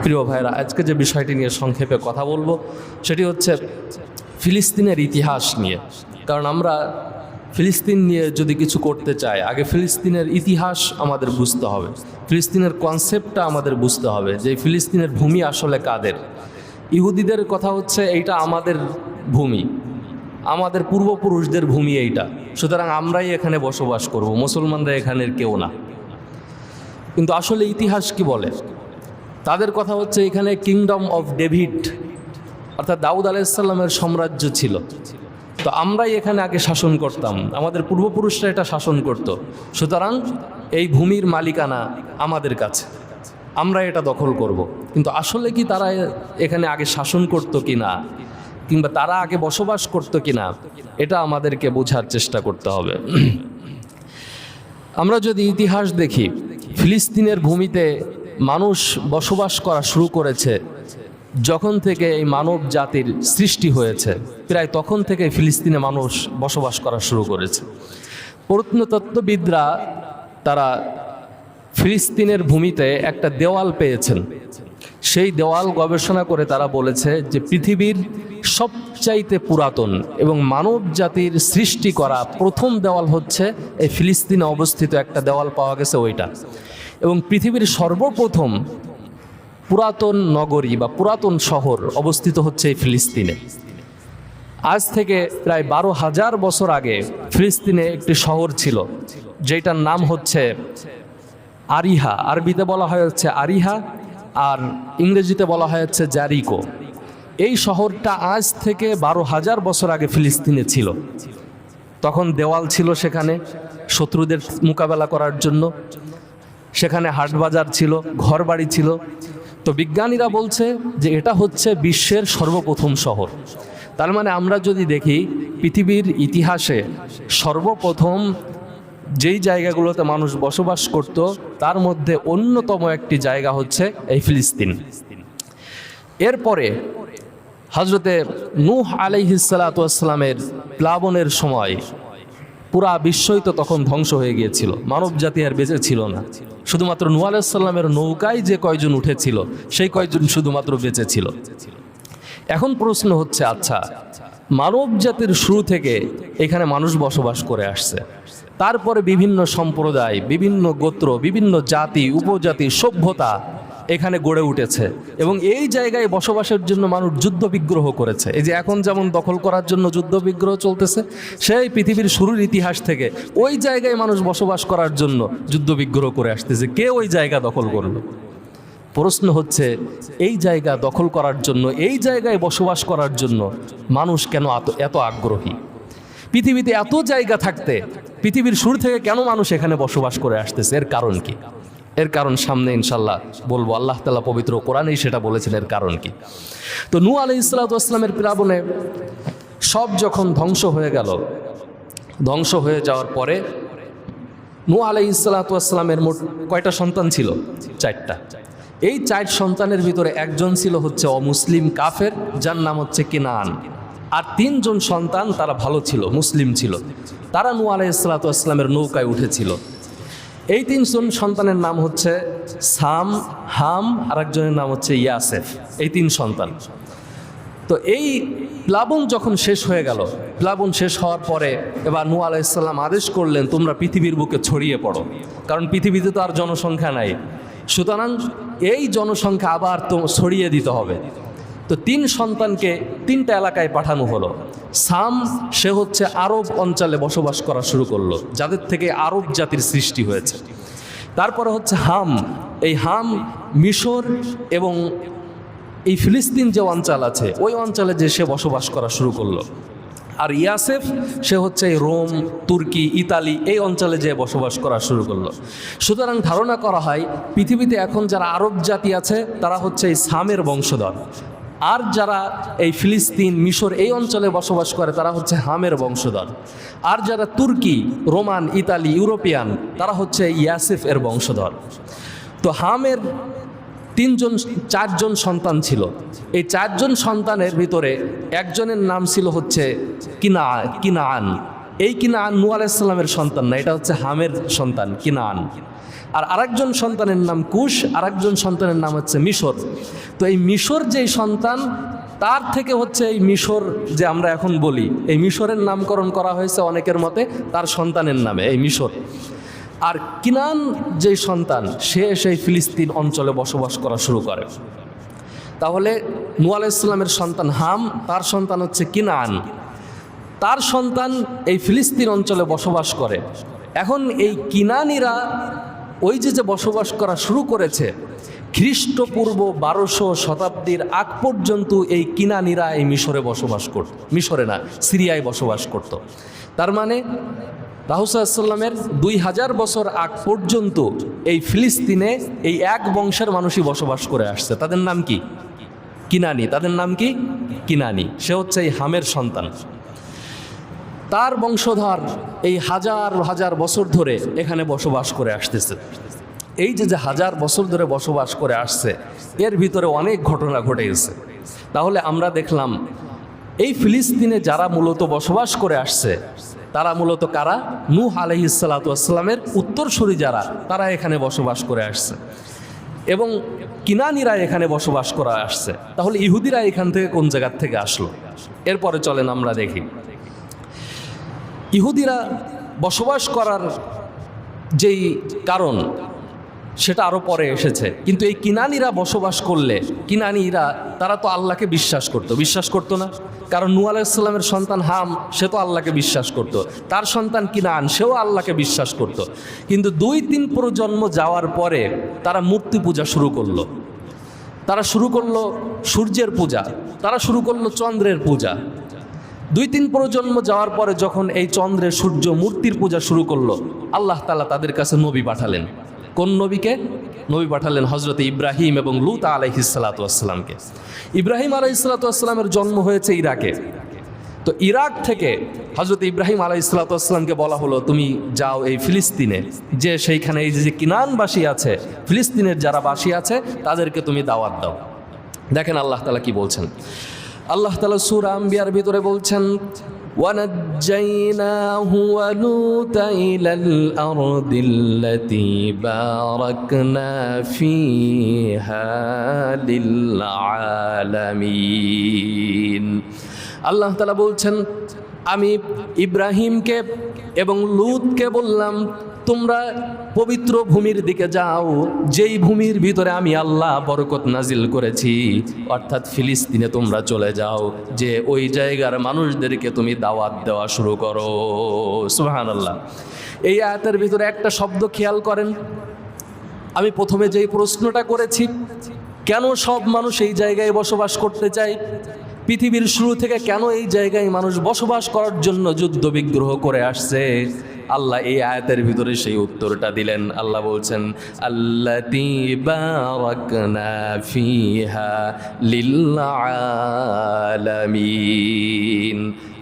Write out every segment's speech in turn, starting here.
প্রিয় ভাইরা, আজকে যে বিষয়টি নিয়ে সংক্ষেপে কথা বলবো সেটি হচ্ছে ফিলিস্তিনের ইতিহাস নিয়ে। কারণ আমরা ফিলিস্তিন নিয়ে যদি কিছু করতে চাই, আগে ফিলিস্তিনের ইতিহাস আমাদের বুঝতে হবে, ফিলিস্তিনের কনসেপ্টটা আমাদের বুঝতে হবে যে ফিলিস্তিনের ভূমি আসলে কাদের। ইহুদিদের কথা হচ্ছে এইটা আমাদের ভূমি, আমাদের পূর্বপুরুষদের ভূমি এইটা, সুতরাং আমরাই এখানে বসবাস করব, মুসলমানরা এখানের কেউ না। কিন্তু আসলে ইতিহাস কি বলে? তাদের কথা হচ্ছে এখানে কিংডম অফ ডেভিড, অর্থাৎ দাউদ আলাইহিসসালামের সাম্রাজ্য ছিল। তো আমরাই এখানে আগে শাসন করতাম, আমাদের পূর্বপুরুষরা এটা শাসন করত, সুতরাং এই ভূমির মালিকানা আমাদের কাছে, আমরা এটা দখল করব। কিন্তু আসলে কি তারা এখানে আগে শাসন করত কি না, কিংবা তারা আগে বসবাস করত কি না, এটা আমাদেরকে বোঝার চেষ্টা করতে হবে। আমরা যদি ইতিহাস দেখি, ফিলিস্তিনের ভূমিতে মানুষ বসবাস করা শুরু করেছে যখন থেকে এই মানব জাতির সৃষ্টি হয়েছে, প্রায় তখন থেকে ফিলিস্তিনে মানুষ বসবাস করা শুরু করেছে। প্রত্নতত্ত্ববিদরা তারা ফিলিস্তিনের ভূমিতে একটা দেওয়াল পেয়েছেন। সেই দেওয়াল গবেষণা করে তারা বলেছে যে পৃথিবীর সবচাইতে পুরাতন এবং মানব জাতির সৃষ্টি করা প্রথম দেওয়াল হচ্ছে এই ফিলিস্তিনে অবস্থিত একটা দেওয়াল পাওয়া গেছে ওইটা। এবং পৃথিবীর সর্বপ্রথম পুরাতন নগরী বা পুরাতন শহর অবস্থিত হচ্ছে এই ফিলিস্তিনে। আজ থেকে প্রায় 12,000 বছর আগে ফিলিস্তিনে একটি শহর ছিল যেটার নাম হচ্ছে আরিহা। আরবিতে বলা হয় হচ্ছে আরিহা, আর ইংরেজিতে বলা হয় হচ্ছে জারিকো। এই শহরটা আজ থেকে 12,000 বছর আগে ফিলিস্তিনে ছিল। তখন দেওয়াল ছিল সেখানে শত্রুদের মোকাবেলা করার জন্য, সেখানে হাটবাজার ছিল, ঘর বাড়ি ছিল। তো বিজ্ঞানীরা বলছে যে এটা হচ্ছে বিশ্বের সর্বপ্রথম শহর। তার মানে আমরা যদি দেখি পৃথিবীর ইতিহাসে সর্বপ্রথম যেই জায়গাগুলোতে মানুষ বসবাস করত তার মধ্যে অন্যতম একটি জায়গা হচ্ছে এই ফিলিস্তিন। এরপরে হজরতে নূহ আলাইহিসসালামের প্লাবনের সময় পুরা বিশ্বই তো তখন ধ্বংস হয়ে গিয়েছিল, মানব জাতি আর বেঁচে ছিল না। শুধুমাত্র নূহ আলাইহিস সালামের নৌকায় যে কয়জন উঠেছিল সেই কয়জন শুধুমাত্র বেঁচে ছিল। এখন প্রশ্ন হচ্ছে, আচ্ছা, মানব জাতির শুরু থেকে এখানে মানুষ বসবাস করে আসছে, তারপরে বিভিন্ন সম্প্রদায়, বিভিন্ন গোত্র, বিভিন্ন জাতি, উপজাতি, সভ্যতা এখানে গড়ে উঠেছে এবং এই জায়গায় বসবাসের জন্য মানুষ যুদ্ধ বিগ্রহ করেছে। এই যে এখন যেমন দখল করার জন্য যুদ্ধ বিগ্রহ চলতেছে, সেই পৃথিবীর শুরুর ইতিহাস থেকে ওই জায়গায় মানুষ বসবাস করার জন্য যুদ্ধ বিগ্রহ করে আসতেছে। কে ওই জায়গা দখল করলো? প্রশ্ন হচ্ছে, এই জায়গা দখল করার জন্য, এই জায়গায় বসবাস করার জন্য মানুষ কেন এত আগ্রহী? পৃথিবীতে এত জায়গা থাকতে পৃথিবীর শুরু থেকে কেন মানুষ এখানে বসবাস করে আসতেছে? এর কারণ কি? এর কারণ সামনে ইনশাল্লাহ বলবো। আল্লাহ তাআলা পবিত্র কোরআনেই সেটা বলেছেন এর কারণ কি। তো নূহ আলাইহিসসালামের প্লাবনে সব যখন ধ্বংস হয়ে গেল, ধ্বংস হয়ে যাওয়ার পরে নূহ আলাইহিসসালামের মোট কয়টা সন্তান ছিল? 4টা। এই 4 সন্তানের ভিতরে একজন ছিল হচ্ছে অমুসলিম কাফের, যার নাম হচ্ছে কিনান। আর 3 জন সন্তান তারা ভালো ছিল, মুসলিম ছিল, তারা নূহ আলাইহিসসালামের নৌকায় উঠেছিল। এই 3 জন সন্তানের নাম হচ্ছে সাম, হাম, আর একজনের নাম হচ্ছে ইয়াসেফ। এই 3 সন্তান। তো এই প্লাবন যখন শেষ হয়ে গেল, প্লাবন শেষ হওয়ার পরে এবার নূহ আলাইহিস সালাম আদেশ করলেন, তোমরা পৃথিবীর বুকে ছড়িয়ে পড়ো, কারণ পৃথিবীতে তো আর জনসংখ্যা নাই, সুতরাং এই জনসংখ্যা আবার তো ছড়িয়ে দিতে হবে। তো 3 সন্তানকে 3টা এলাকায় পাঠানো হলো। সাম, সে হচ্ছে আরব অঞ্চলে বসবাস করা শুরু করলো, যাদের থেকে আরব জাতির সৃষ্টি হয়েছে। তারপরে হচ্ছে হাম, এই হাম মিশর এবং এই ফিলিস্তিন যে অঞ্চল আছে ওই অঞ্চলে যে সে বসবাস করা শুরু করলো। আর ইয়াসেফ, সে হচ্ছে রোম, তুর্কি, ইতালি এই অঞ্চলে যে বসবাস করা শুরু করলো। সুতরাং ধারণা করা হয় পৃথিবীতে এখন যারা আরব জাতি আছে তারা হচ্ছে এই সামের বংশধর, আর যারা এই ফিলিস্তিন, মিশর এই অঞ্চলে বসবাস করে তারা হচ্ছে হামের বংশধর, আর যারা তুর্কি, রোমান, ইতালি, ইউরোপিয়ান তারা হচ্ছে ইয়াসেফ এর বংশধর। তো হামের 4 জন সন্তান ছিল। এই 4 জন সন্তানের ভিতরে একজনের নাম ছিল হচ্ছে কিনান। এই কিনান নূহ আলাইহিস সালামের সন্তান না, এটা হচ্ছে হামের সন্তান কিনান। আর আরেকজন সন্তানের নাম কুশ, আরেকজন সন্তানের নাম হচ্ছে মিশর। তো এই মিশর যেই সন্তান, তার থেকে হচ্ছে এই মিশর যে আমরা এখন বলি, এই মিশরের নামকরণ করা হয়েছে অনেকের মতে তার সন্তানের নামে, এই মিশর। আর কিনান যেই সন্তান, সে সেই ফিলিস্তিন অঞ্চলে বসবাস করা শুরু করে। তাহলে নূহ আলাইহিস সালামের সন্তান হাম, তার সন্তান হচ্ছে কিনান, তার সন্তান এই ফিলিস্তিন অঞ্চলে বসবাস করে। এখন এই কিনানিরা ওই যে বসবাস করা শুরু করেছে, খ্রিস্টপূর্ব 1200 শতাব্দীর আগ পর্যন্ত এই কিনানিরা এই মিশরে বসবাস করত, মিশরে না, সিরিয়ায় বসবাস করত। তার মানে রাসূল সাল্লাল্লাহু আলাইহি ওয়াসাল্লামের 2000 বছর আগ পর্যন্ত এই ফিলিস্তিনে এই এক বংশের মানুষই বসবাস করে আসছে। তাদের নাম কি? কিনানি। তাদের নাম কি? কিনানি। সে হচ্ছে এই হামের সন্তান। তার বংশধর এই হাজার হাজার বছর ধরে এখানে বসবাস করে আসতেছে। এই যে হাজার বছর ধরে বসবাস করে আসছে, এর ভিতরে অনেক ঘটনা ঘটে গেছে। তাহলে আমরা দেখলাম এই ফিলিস্তিনে যারা মূলত বসবাস করে আসছে, তারা মূলত কারা? নূহ আলাইহিস সালাতু ওয়াস সালামের উত্তরসূরি যারা, তারা এখানে বসবাস করে আসছে এবং কিনানিরা এখানে বসবাস করে আসছে। তাহলে ইহুদিরা এখান থেকে কোন জায়গার থেকে আসলো? এরপরে চলেন আমরা দেখি। ইহুদিরা বসবাস করার যেই কারণ, সেটা আরও পরে এসেছে। কিন্তু এই কিনানিরা বসবাস করলে, কিনানিরা তারা তো আল্লাহকে বিশ্বাস করতো না। কারণ নূহ আলাইহিস সালামের সন্তান হাম, সে তো আল্লাহকে বিশ্বাস করত। তার সন্তান কিনান, সেও আল্লাহকে বিশ্বাস করত। কিন্তু 2-3 প্রজন্ম যাওয়ার পরে তারা মূর্তি পূজা শুরু করলো, তারা শুরু করলো সূর্যের পূজা, তারা শুরু করলো চন্দ্রের পূজা। 2-3 প্রজন্ম যাওয়ার পরে যখন এই চন্দ্রের, সূর্য, মূর্তির পূজা শুরু করলো, আল্লাহ তাআলা তাদের কাছে নবী পাঠালেন। কোন নবীকে? নবী পাঠালেন হযরত ইব্রাহিম এবং লূত আলাইহিস সালাতু ওয়াস সালামকে। ইব্রাহিম আলাইহিস সালাতু ওয়াস সালামের জন্ম হয়েছে ইরাকে। তো ইরাক থেকে হযরত ইব্রাহিম আলাইহিস সালাতু ওয়াস সালামকে বলা হলো, তুমি যাও এই ফিলিস্তিনে, যে সেইখানে এই যে কিনানবাসী আছে, ফিলিস্তিনের যারা বাসী আছে, তাদেরকে তুমি দাওয়াত দাও। দেখেন আল্লাহ তাআলা কি বলছেন। আল্লাহ তাআলা সূরা আম্বিয়ার ভিতরে বলছেন, وَنَجَّيْنَاهُ وَلُوطًا إِلَى الْأَرْضِ الَّتِي بَارَكْنَا فِيهَا لِلْعَالَمِينَ। আল্লাহ তাআলা বলছেন, আমি ইব্রাহিমকে এবং লূতকে বললাম, তোমরা পবিত্র ভূমির দিকে যাও, যেই ভূমির ভিতরে আমি আল্লাহ বরকত নাজিল করেছি, অর্থাৎ ফিলিস্তিনে তোমরা চলে যাও, যে ওই জায়গার মানুষদেরকে তুমি দাওয়াত দেওয়া শুরু করো। সুবহানাল্লাহ। এই আয়াতের ভিতরে একটা শব্দ খেয়াল করেন। আমি প্রথমে যেই প্রশ্নটা করেছি, কেন সব মানুষ এই জায়গায় বসবাস করতে চায়? পৃথিবীর শুরু থেকে কেন এই জায়গায় মানুষ বসবাস করার জন্য যুদ্ধ বিগ্রহ করে আসছে? আল্লাহ এই আয়াতের ভিতরে সেই উত্তরটা দিলেন। আল্লাহ বলছেন, আল্লাতী বারাকনা ফিহা লিল আলামিন।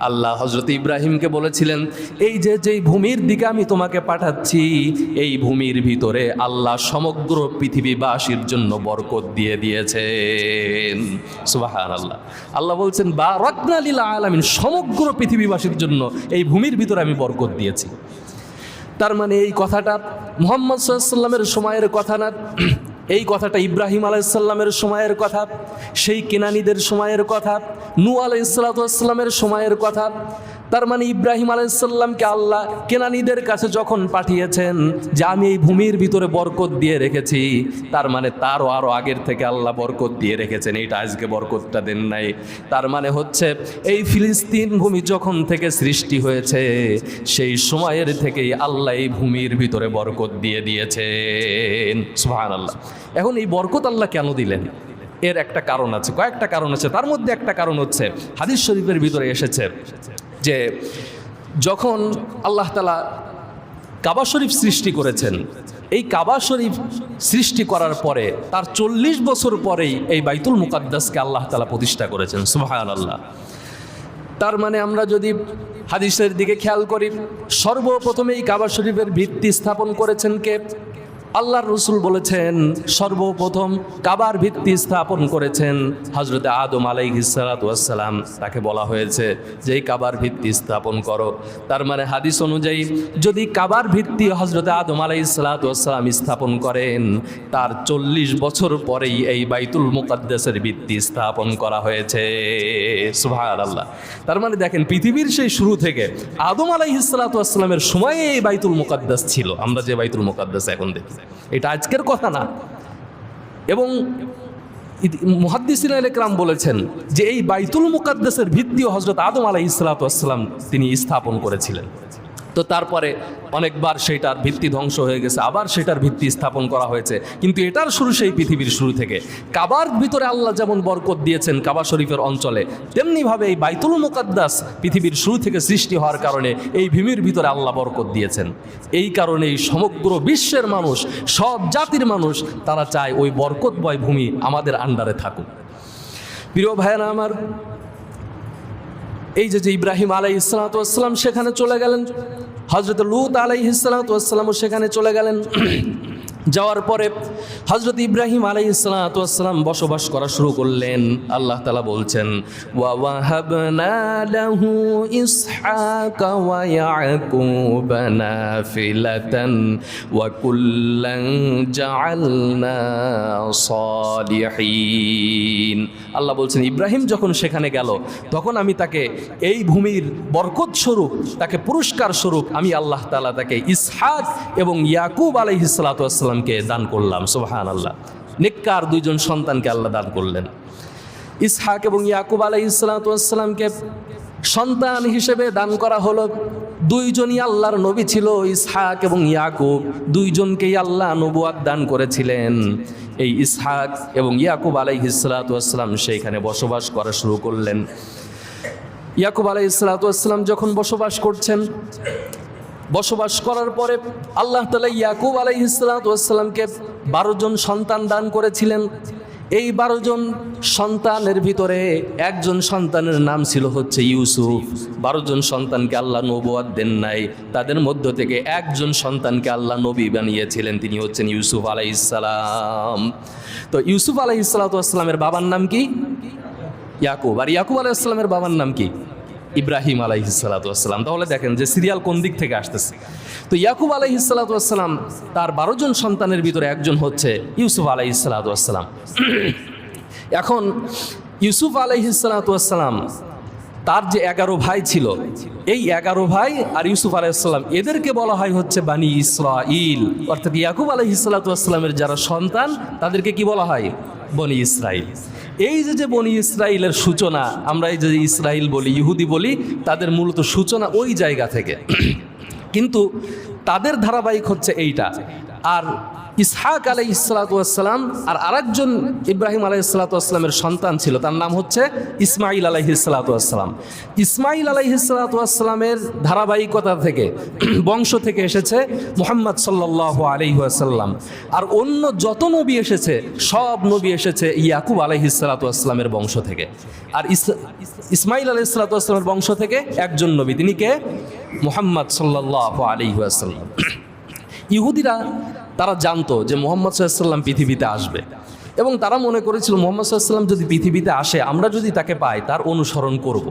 আল্লাহ হযরত ইব্রাহিমকে বলেছিলেন, এই যেই ভূমির দিকে আমি তোমাকে পাঠাচ্ছি, এই ভূমির ভিতরে আল্লাহ সমগ্র পৃথিবীবাসীর জন্য বরকত দিয়ে দিয়েছেন। সুবহানাল্লাহ। আল্লাহ বলছেন বারাকনা লিল আলামিন, সমগ্র পৃথিবীবাসীর জন্য এই ভূমির ভিতরে আমি বরকত দিয়েছি। তার মানে এই কথাটা মুহাম্মদ সাল্লাল্লাহু আলাইহি ওয়াসাল্লামের সময়ের কথা না, এই কথাটা ইব্রাহিম আলাইহিস সালামের সময়ের কথা, সেই কেনানীদের সময়ের কথা, নূহ আলাইহিস সালামের সময়ের কথা। তার মানে ইব্রাহিম আলাইহিস সালামকে আল্লাহ কেনানীদের কাছে যখন পাঠিয়েছেন যে আমি এই ভূমির ভিতরে বরকত দিয়ে রেখেছি, তার মানে তারও আরও আগের থেকে আল্লাহ বরকত দিয়ে রেখেছেন, এইটা আজকে বরকতটা দেন নাই। তার মানে হচ্ছে এই ফিলিস্তিন ভূমি যখন থেকে সৃষ্টি হয়েছে, সেই সময়ের থেকেই আল্লাহ এই ভূমির ভিতরে বরকত দিয়ে দিয়েছেন। সুবহানাল্লাহ। এখন এই বরকত আল্লাহ কেন দিলেন? এর একটা কারণ আছে, কয়েকটা কারণ আছে। তার মধ্যে একটা কারণ হচ্ছে হাদিস শরীফের ভিতরে এসেছে যে যখন আল্লাহ তাআলা কাবা শরীফ সৃষ্টি করেছেন, এই কাবা শরীফ সৃষ্টি করার পরে তার 40 বছর পরেই এই বাইতুল মুকাদ্দাসকে আল্লাহ তাআলা প্রতিষ্ঠা করেছেন। সুবহানাল্লাহ। তার মানে আমরা যদি হাদিসের দিকে খেয়াল করি, সর্বপ্রথমে এই কাবা শরীফের ভিত্তি স্থাপন করেছেন কে? আল্লাহর রসুল বলেছেন সর্বপ্রথম কাবার ভিত্তি স্থাপন করেছেন হযরতে আদম আলাইহিস সালাতু ওয়াস সালাম। তাকে বলা হয়েছে যে এই কাবার ভিত্তি স্থাপন করো। তার মানে হাদিস অনুযায়ী যদি কাবার ভিত্তি হযরতে আদম আলাইহিস সালাতু ওয়াস সালাম স্থাপন করেন, তার 40 বছর পরেই এই বাইতুল মুকাদ্দাসের ভিত্তি স্থাপন করা হয়েছে। সুবহানাল্লাহ। তার মানে দেখেন পৃথিবীর সেই শুরু থেকে আদম আলাইহিস সালাতু ওয়াস সালামের সময়ে এই বাইতুল মুকাদ্দাস ছিল। আমরা যে বাইতুল মুকাদ্দাস এখন দেখি, এটা আজকের কথা না। এবং মুহাদ্দিসিনে কেরাম বলেছেন যে এই বাইতুল মুকাদ্দাসের ভিত্তিও হযরত আদম আলাইহিস সালাতু ওয়াস সালাম তিনি স্থাপন করেছিলেন। তো তারপরে অনেকবার সেটার ভিত্তি ধ্বংস হয়ে গেছে, আবার সেটার ভিত্তি স্থাপন করা হয়েছে, কিন্তু এটার শুরু সেই পৃথিবীর শুরু থেকে। কাবার ভিতরে আল্লাহ যেমন বরকত দিয়েছেন কাবা শরীফের অঞ্চলে, তেমনিভাবে এই বাইতুল মুকাদ্দাস পৃথিবীর শুরু থেকে সৃষ্টি হওয়ার কারণে এই ভূমির ভিতরে আল্লাহ বরকত দিয়েছেন। এই কারণেই সমগ্র বিশ্বের মানুষ, সব জাতির মানুষ, তারা চায় ওই বরকতময় ভূমি আমাদের আন্ডারে থাকুক। প্রিয় ভাইয়েরা আমার, এই যে ইব্রাহিম আলাইহিস সালাতু ওয়াস সালাম সেখানে চলে গেলেন, হযরত লূত আলাইহিস সালাতু ওয়াস সালামও সেখানে চলে গেলেন। যাওয়ার পরে হযরত ইব্রাহিম আলাইহিস সালাতু ওয়াস সালাম বসবাস করা শুরু করলেন। আল্লাহ তাআলা বলছেন ওয়া ওয়াহাবনা লাহু ইসহাকা ওয়া ইয়াকুব নাফিলাতান ওয়া কুল্লান জাআলনা সালিহিন। আল্লাহ বলছেন ইব্রাহিম যখন সেখানে গেল, তখন আমি তাকে এই ভূমির বরকত স্বরূপ, তাকে পুরস্কার স্বরূপ আমি আল্লাহ তাআলা তাকে ইসহাক এবং ইয়াকুব আলাইহিস সালাতু ওয়াস সালাম কে দান করলাম। সুবহানাল্লাহ। নেককার দুইজন সন্তানকে আল্লাহ দান করলেন। ইসহাক এবং ইয়াকুব আলাইহিস সালাতু ওয়াস সালামকে সন্তান হিসেবে দান করা হলো। দুইজনই আল্লাহর নবী ছিল, ইসহাক এবং ইয়াকুব, দুইজনকেই আল্লাহ নবুয়াত দান করেছিলেন। এই ইসহাক এবং ইয়াকুব আলাইহিস সালাতু ওয়াস সালাম সেইখানে বসবাস করা শুরু করলেন। ইয়াকুব আলাইহিস সালাতু ওয়াস সালাম যখন বসবাস করছেন, বসবাস করার পরে আল্লাহ তাআলা ইয়াকুব আলাইহিস সালাতু ওয়াস সালামকে 12 জন সন্তান দান করেছিলেন। এই 12 জন সন্তানের ভিতরে একজন সন্তানের নাম ছিল হচ্ছে ইউসুফ। 12 জন সন্তানকে আল্লাহ নবুয়াত দেন নাই, তাদের মধ্য থেকে একজন সন্তানকে আল্লাহ নবী বানিয়েছিলেন, তিনি হচ্ছেন ইউসুফ আলাইহিস সালাম। তো ইউসুফ আলাইহিস সালাতু ওয়াস সালামের বাবার নাম কি? ইয়াকুব। আর ইয়াকুব আলাইহিস সালামের বাবার নাম কি? ইব্রাহিম আলাইহিস সালাতু ওয়াস সালাম। তাহলে দেখেন যে সিরিয়াল কোন দিক থেকে আসতেছে। তো ইয়াকুব আলাইহিস সালাতু ওয়াস সালাম তার 12 জন সন্তানের ভিতরে একজন হচ্ছে ইউসুফ আলাইহিস সালাতু ওয়াস সালাম। এখন ইউসুফ আলাইহিস সালাতু ওয়াস সালাম তার যে 11 ভাই ছিল, এই 11 ভাই আর ইউসুফ আলাইহিস সালাম এদেরকে বলা হয় হচ্ছে বানি ইসরাইল। অর্থাৎ ইয়াকুব আলাইহিস সালাতু ওয়াস সালামের যারা সন্তান তাদেরকে কি বলা হয়? বনি ইসরাইল। এই যে বনি ইসরাইলের সূচনা, আমরা এই যে ইসরাইল বলি, ইহুদি বলি, তাদের মূলত সূচনা ওই জায়গা থেকে। কিন্তু তাদের ধারাবাহিক হচ্ছে এইটা। আর ইসহাক আলাইহিস সালাতু ওয়াস সালাম আর আরেকজন ইব্রাহিম আলাইহিস সালাতু ওয়াস সালামের সন্তান ছিল, তার নাম হচ্ছে ইসমাইল আলাইহিস সালাতু ওয়াস সালাম। ইসমাইল আলাইহিস সালাতু ওয়াস সালামের ধারাবাহিকতা থেকে, বংশ থেকে এসেছে মুহাম্মদ সাল্লাল্লাহু আলাইহি ওয়াসাল্লাম। আর অন্য যত নবী এসেছে সব নবী এসেছে ইয়াকুব আলাইহিস সালাতু ওয়াস সালামের বংশ থেকে। আর ইসমাইল আলাইহিস সালাতু ওয়াস সালামের বংশ থেকে একজন নবী, তিনি কে? মুহাম্মদ সাল্লাল্লাহু আলাইহি ওয়াসাল্লাম। ইহুদিরা তারা জানতো যে মুহাম্মদ সাল্লাল্লাহু আলাইহি ওয়াসাল্লাম পৃথিবীতে আসবে, এবং তারা মনে করেছিল মুহাম্মদ সাল্লাল্লাহু আলাইহি ওয়াসাল্লাম যদি পৃথিবীতে আসে, আমরা যদি তাকে পাই তার অনুসরণ করব।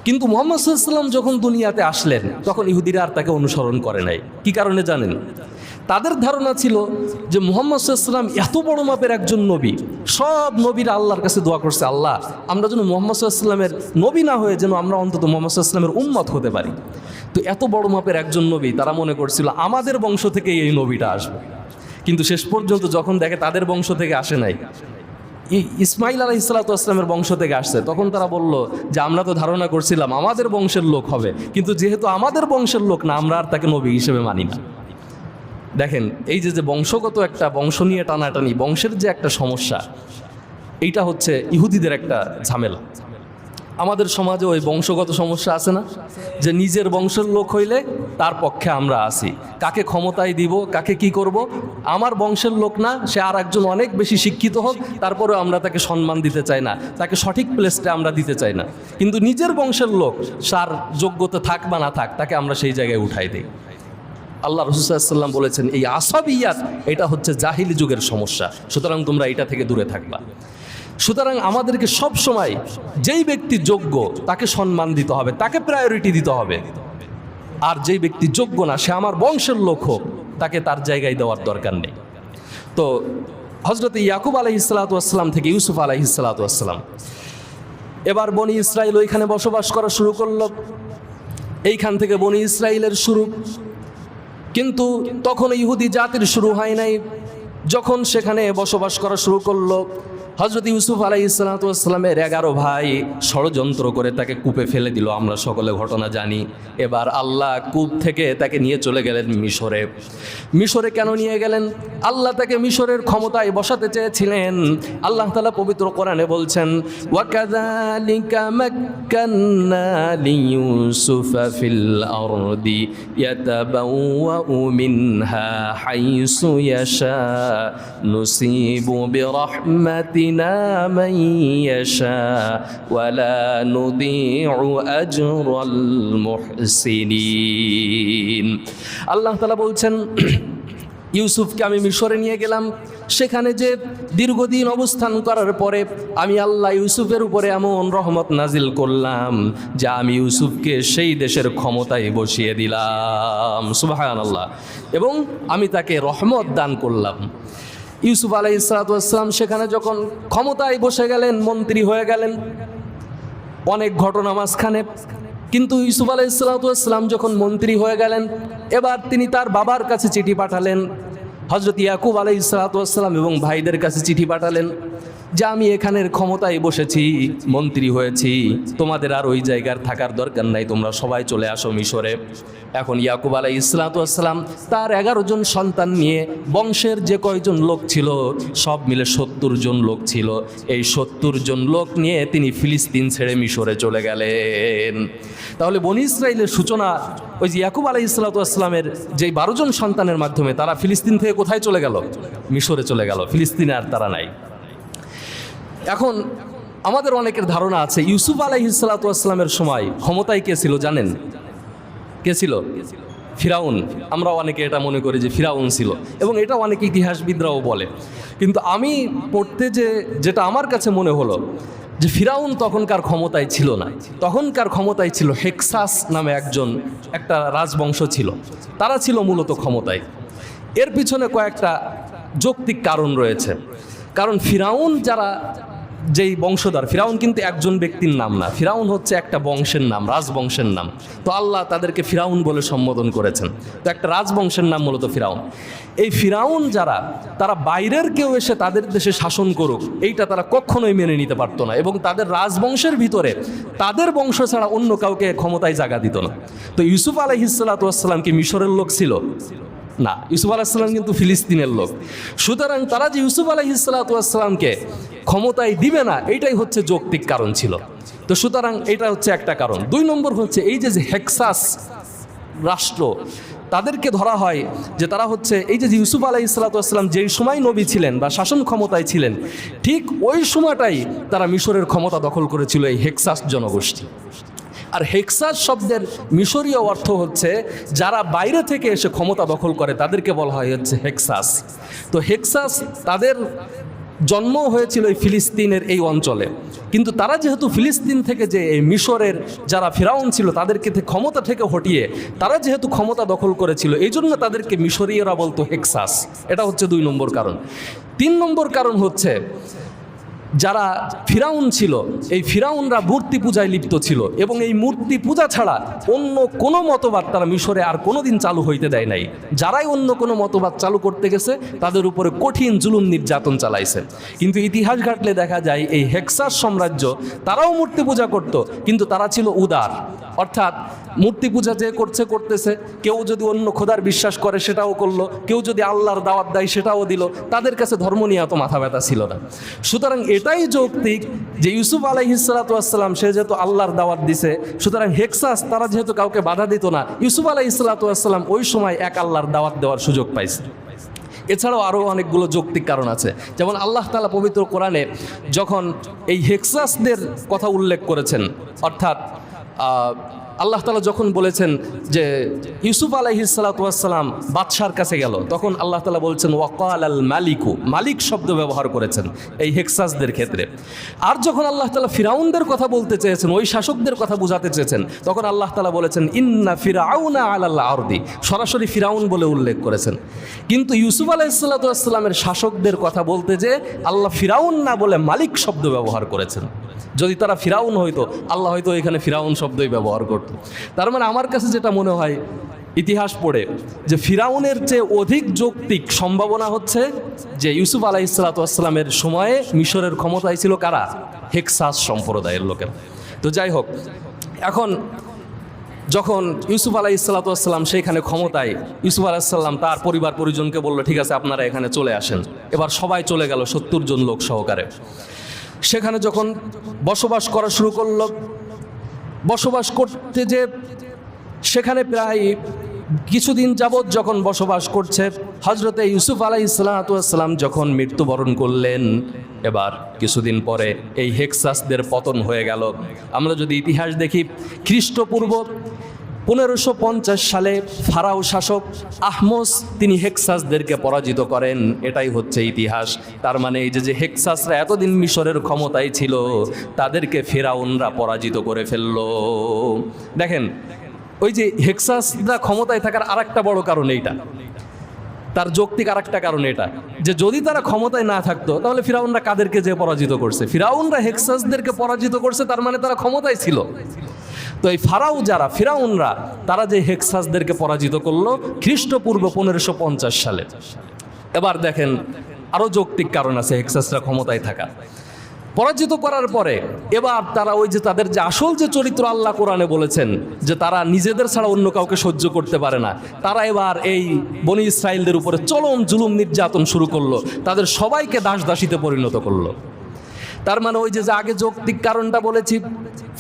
কিন্তু মুহাম্মদ সাল্লাল্লাহু আলাইহি ওয়াসাল্লাম যখন দুনিয়াতে আসলেন, তখন ইহুদিরা আর তাকে অনুসরণ করে নাই। কি কারণে জানেন? তাদের ধারণা ছিল যে মুহাম্মদ সাল্লাল্লাহু আলাইহি ওয়াসাল্লাম এত বড় মাপের একজন নবী, সব নবীরা আল্লাহর কাছে দোয়া করছে, আল্লাহ আমরা যেন মুহাম্মদ সাল্লাল্লাহু আলাইহি ওয়াসাল্লামের নবী না হয়ে যেন আমরা অন্তত মুহাম্মদ সাল্লাল্লাহু আলাইহি ওয়াসাল্লামের উম্মত হতে পারি। তো এত বড় মাপের একজন নবী, তারা মনে করছিল আমাদের বংশ থেকে এই নবীটা আসবে। কিন্তু শেষ পর্যন্ত যখন দেখে তাদের বংশ থেকে আসে নাই, ইসমাইল আলাইহিস সালাতু ওয়াস সালামের বংশ থেকে আসছে, তখন তারা বলল যে আমরা তো ধারণা করছিলাম আমাদের বংশের লোক হবে, কিন্তু যেহেতু আমাদের বংশের লোক না, আমরা আর তাকে নবী হিসেবে মানি না। দেখেন এই যে বংশগত একটা বংশ নিয়ে টানাটানি, বংশের যে একটা সমস্যা, এইটা হচ্ছে ইহুদিদের একটা ঝামেলা। আমাদের সমাজে ওই বংশগত সমস্যা আছে না, যে নিজের বংশের লোক হইলে তার পক্ষে আমরা আছি, কাকে ক্ষমতায় দিব, কাকে কি করব, আমার বংশের লোক না, সে আর একজন অনেক বেশি শিক্ষিত হোক, তারপরেও আমরা তাকে সম্মান দিতে চাই না, তাকে সঠিক প্লেসটা আমরা দিতে চাই না। কিন্তু নিজের বংশের লোক, তার যোগ্যতা থাক বা না থাক, তাকে আমরা সেই জায়গায় উঠাই দিই। আল্লাহ রাসূল সাল্লাল্লাহু আলাইহি ওয়াসাল্লাম বলেছেন এই আসাবিয়াত এটা হচ্ছে জাহিলি যুগের সমস্যা, সুতরাং তোমরা এটা থেকে দূরে থাকবা। সুতরাং আমাদেরকে সব সময় যেই ব্যক্তি যোগ্য তাকে সম্মান দিতে হবে, তাকে প্রায়োরিটি দিতে হবে। আর যেই ব্যক্তি যোগ্য না, সে আমার বংশের লোক হোক, তাকে তার জায়গায় দেওয়ার দরকার নেই। তো হযরত ইয়াকুব আলাইহিস সালাতু ওয়াস সালাম থেকে ইউসুফ আলাইহিস সালাতু ওয়াস সালাম, এবার বনি ইসরাইল ওইখানে বসবাস করা শুরু করলো। এইখান থেকে বনি ইসরাইলের শুরু, কিন্তু তখন ইহুদি জাতির শুরু হয় নাই। যখন সেখানে বসবাস করা শুরু করলো, হযরত ইউসুফ আলাইহিস সালাতু ওয়াস সালামের 11 ভাই ষড়যন্ত্র করে তাকে কূপে ফেলে দিল, আমরা সকলে ঘটনা জানি। এবার আল্লাহ কূপ থেকে তাকে নিয়ে চলে গেলেন মিশরে। মিশরে কেন নিয়ে গেলেন? আল্লাহ তাকে মিশরের ক্ষমতায় বসাতে চেয়েছিলেন। আল্লাহ তাআলা পবিত্র কোরআনে বলছেন, ওয়াকাযালিকা মাক্কান্না লিইউসুফা ফিল আরদি ইয়াতাবাওয়াউ মিনহা হাইসু ইয়াশা নুসিবু বিরাহমাতি من يشاء ولا نضيع أجر المحسنين। আল্লাহ তাআলা বলছেন, ইউসুফকে আমি মিশরে নিয়ে গেলাম। সেখানে যে দীর্ঘদিন অবস্থান করার পরে আমি আল্লাহ ইউসুফের উপরে এমন রহমত নাজিল করলাম যা আমি ইউসুফকে সেই দেশের ক্ষমতায় বসিয়ে দিলাম, সুবহানাল্লাহ। এবং আমি তাকে রহমত দান করলাম। ইউসুফ আলাইহিস সালাতু ওয়াস সালাম সেখানে যখন ক্ষমতায় বসে গেলেন, মন্ত্রী হয়ে গেলেন, অনেক ঘটনা মাঝখানে। কিন্তু ইউসুফ আলাইহিস সালাতু ওয়াস সালাম যখন মন্ত্রী হয়ে গেলেন, এবার তিনি তার বাবার কাছে চিঠি পাঠালেন, হযরত ইয়াকুব আলাইহিস সালাতু ওয়াস সালাম এবং ভাইদের কাছে চিঠি পাঠালেন যে আমি এখানের ক্ষমতায় বসেছি, মন্ত্রী হয়েছি, তোমাদের আর ওই জায়গার থাকার দরকার নাই, তোমরা সবাই চলে আসো মিশরে। এখন ইয়াকুব আলাইহিস সালাতু ওয়াস সালাম তার 11 জন সন্তান নিয়ে, বংশের যে কয়জন লোক ছিল সব মিলে 70 জন লোক ছিল, এই 70 জন লোক নিয়ে তিনি ফিলিস্তিন ছেড়ে মিশরে চলে গেলেন। তাহলে বনি ইসরাইলের সূচনা ওই যে ইয়াকুব আলাইহিস সালাতু ওয়াস সালামের যেই 12 জন সন্তানের মাধ্যমে, তারা ফিলিস্তিন থেকে কোথায় চলে গেল? মিশরে চলে গেল। ফিলিস্তিনে আর তারা নাই। এখন আমাদের অনেকের ধারণা আছে ইউসুফ আলাইহিস সালাতু ওয়াস সালামের সময় ক্ষমতায় কে ছিল জানেন? কে ছিল? ফিরাউন। আমরা অনেকে এটা মনে করি যে ফিরাউন ছিল, এবং এটা অনেক ইতিহাসবিদরাও বলে। কিন্তু আমি পড়তে যেটা আমার কাছে মনে হলো যে ফিরাউন তখনকার ক্ষমতায় ছিল না। তখনকার ক্ষমতায় ছিল হেক্সাস নামে একটা রাজবংশ ছিল, তারা ছিল মূলত ক্ষমতায়। এর পিছনে কয়েকটা যৌক্তিক কারণ রয়েছে। কারণ ফিরাউন যেই বংশধর, ফিরাউন কিন্তু একজন ব্যক্তির নাম না, ফিরাউন হচ্ছে একটা বংশের নাম, রাজবংশের নাম। তো আল্লাহ তাদেরকে ফিরাউন বলে সম্বোধন করেছেন। তো একটা রাজবংশের নাম মূলত ফিরাউন। এই ফিরাউন তারা বাইরের কেউ এসে তাদের দেশে শাসন করুক, এইটা তারা কখনোই মেনে নিতে পারতো না, এবং তাদের রাজবংশের ভিতরে তাদের বংশ ছাড়া অন্য কাউকে ক্ষমতায় জায়গা দিত না। তো ইউসুফ আলাইহিস সালাতু ওয়াস সালাম কি মিশরের লোক ছিল? না, ইউসুফ আলাইহিস সালাম কিন্তু ফিলিস্তিনের লোক। সুতরাং তারা যে ইউসুফ আলাইহিস সালাতু ওয়াস সালামকে ক্ষমতায় দিবে না, এইটাই হচ্ছে যৌক্তিক কারণ ছিল। তো সুতরাং এটা হচ্ছে একটা কারণ। 2 নম্বর হচ্ছে এই যে হেক্সাস রাষ্ট্র, তাদেরকে ধরা হয় যে তারা হচ্ছে এই যে ইউসুফ আলাইহিস সালাতু ওয়াস সালাম যেই সময় নবী ছিলেন বা শাসন ক্ষমতায় ছিলেন, ঠিক ওই সময়টাই তারা মিশরের ক্ষমতা দখল করেছিল এই হেক্সাস জনগোষ্ঠী। আর হেক্সাস শব্দের মিশরীয় অর্থ হচ্ছে যারা বাইরে থেকে এসে ক্ষমতা দখল করে, তাদেরকে বলা হয় হচ্ছে হেক্সাস। তো হেক্সাস তাদের জন্ম হয়েছিল এই ফিলিস্তিনের এই অঞ্চলে, কিন্তু তারা যেহেতু ফিলিস্তিন থেকে যে এই মিশরের যারা ফিরাউন ছিল তাদেরকে ক্ষমতা থেকে হটিয়ে তারা যেহেতু ক্ষমতা দখল করেছিল, এই জন্য তাদেরকে মিশরীয়রা বলতো হেক্সাস। এটা হচ্ছে 2 নম্বর কারণ। 3 নম্বর কারণ হচ্ছে যারা ফিরাউন ছিল, এই ফিরাউনরা মূর্তি পূজায় লিপ্ত ছিল, এবং এই মূর্তি পূজা ছাড়া অন্য কোনো মতবাদ তারা মিশরে আর কোনোদিন চালু হইতে দেয় নাই। যারাই অন্য কোনো মতবাদ চালু করতে গেছে তাদের উপরে কঠিন জুলুম নির্যাতন চালাইছে। কিন্তু ইতিহাস ঘাটলে দেখা যায় এই হেক্সাস সাম্রাজ্য তারাও মূর্তি পূজা করত, কিন্তু তারা ছিল উদার। অর্থাৎ মূর্তি পূজা যে করতেছে, কেউ যদি অন্য খোদার বিশ্বাস করে সেটাও করলো, কেউ যদি আল্লাহর দাওয়াত দেয় সেটাও দিল, তাদের কাছে ধর্ম নিয়ে এত মাথা ব্যথা ছিল না। সুতরাং এটাই যৌক্তিক যে ইউসুফ আলাইহিস সালাতু ওয়াস সালাম সে যেহেতু আল্লাহর দাওয়াত দিছে, সুতরাং হেক্সাস তারা যেহেতু কাউকে বাধা দিত না, ইউসুফ আলাইহিস সালাতু ওয়াস সালাম ওই সময় এক আল্লাহর দাওয়াত দেওয়ার সুযোগ পাইছে। এছাড়াও আরও অনেকগুলো যৌক্তিক কারণ আছে। যেমন আল্লাহ তাআলা পবিত্র কোরআনে যখন এই হেক্সাসদের কথা উল্লেখ করেছেন, অর্থাৎ আল্লাহ তাআলা যখন বলেছেন যে ইউসুফ আলাইহিস সালাতু ওয়াস সালাম বাদশার কাছে গেল, তখন আল্লাহ তাআলা বলছেন ওয়াকাল আল মালিকু, মালিক শব্দ ব্যবহার করেছেন এই হেক্সাসদের ক্ষেত্রে। আর যখন আল্লাহ তাআলা ফিরাউনদের কথা বলতে চেয়েছেন, ওই শাসকদের কথা বোঝাতে চেয়েছেন, তখন আল্লাহ তাআলা বলেছেন ইন্না ফিরাউনা আলাল আরদি, সরাসরি ফিরাউন বলে উল্লেখ করেছেন। কিন্তু ইউসুফ আলাইহিস সালাতু ওয়াস সালামের শাসকদের কথা বলতে যে আল্লাহ ফিরাউন না বলে মালিক শব্দ ব্যবহার করেছেন। যদি তারা ফিরাউন হইতো, আল্লাহ হয়তো এখানে ফিরাউন শব্দই ব্যবহার করত। তার মানে আমার কাছে যেটা মনে হয় ইতিহাস পড়ে, যে ফিরাউনের চেয়ে অধিক যৌক্তিক সম্ভাবনা হচ্ছে যে ইউসুফ আলাইহিস সালাতু ওয়াস সালামের সময়ে মিশরের ক্ষমতায় ছিল কারা? হেক্সাস সম্প্রদায়ের লোকেরা। তো যাই হোক, এখন যখন ইউসুফ আলাইহিস সালাতু ওয়াস সালাম সেইখানে ক্ষমতায়, ইউসুফ আলাইহিস সালাম তার পরিবার পরিজনকে বলল ঠিক আছে আপনারা এখানে চলে আসেন। এবার সবাই চলে গেল 70 জন লোক সহকারে। সেখানে যখন বসবাস করা শুরু করলো, বসবাস করতে যে সেখানে প্রায় কিছুদিন যাবৎ যখন বসবাস করছে, হজরতে ইউসুফ আলাইহিস সালাতু ওয়াস সালাম যখন মৃত্যুবরণ করলেন, এবার কিছুদিন পরে এই হেক্সাসদের পতন হয়ে গেল। আমরা যদি ইতিহাস দেখি, খ্রিস্টপূর্ব 1550 সালে ফারাও শাসক আহমস তিনি হেক্সাসদেরকে পরাজিত করেন, এটাই হচ্ছে ইতিহাস। তার মানে এই যে হেক্সাসরা এতদিন মিশরের ক্ষমতায় ছিল, তাদেরকে ফেরাউনরা পরাজিত করে ফেললো। দেখেন, ওই যে হেক্সাসরা ক্ষমতায় থাকার আরেকটা বড় কারণ এইটা, তার যৌক্তিক আরেকটা কারণ এটা যে যদি তারা ক্ষমতায় না থাকতো তাহলে ফিরাউনরা কাদেরকে যে পরাজিত করছে? ফিরাউনরা হেক্সাসদেরকে পরাজিত করছে, তার মানে তারা ক্ষমতায় ছিল। তো এই ফারাও যারা, ফিরাউনরা, তারা যে হেক্সাসদেরকে পরাজিত করলো খ্রিস্টপূর্ব 1550 সালে। এবার দেখেন আরও যৌক্তিক কারণ আছে হেক্সাসরা ক্ষমতায় থাকা। পরাজিত করার পরে এবার তারা ওই যে তাদের যে আসল যে চরিত্র আল্লাহ কোরআনে বলেছেন যে তারা নিজেদের ছাড়া অন্য কাউকে সহ্য করতে পারে না, তারা এবার এই বনি ইসরাইলদের উপরে চরম জুলুম নির্যাতন শুরু করলো, তাদের সবাইকে দাস দাসীতে পরিণত করলো। তার মানে ওই যে আগে যৌক্তিক কারণটা বলেছি,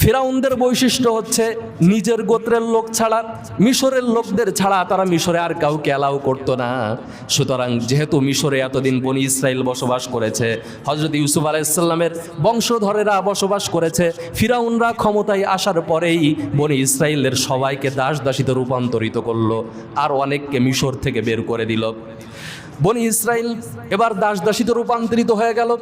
ফিরাউনদের বৈশিষ্ট্য হচ্ছে নিজের গোত্রের লোক ছাড়া, মিশরের লোকদের ছাড়া তারা মিশরে আর কাউকে অ্যালাউ করতো না। সুতরাং যেহেতু মিশরে এতদিন বনি ইসরাইল বসবাস করেছে, হযরত ইউসুফ আলাইহিস সালামের বংশধরেরা বসবাস করেছে, ফিরাউনরা ক্ষমতায় আসার পরেই বনি ইসরাইলের সবাইকে দাস দাসীতে রূপান্তরিত করলো, আর অনেককে মিশর থেকে বের করে দিল। বনি ইসরাইল এবার দাস দাসীতে রূপান্তরিত হয়ে গেল।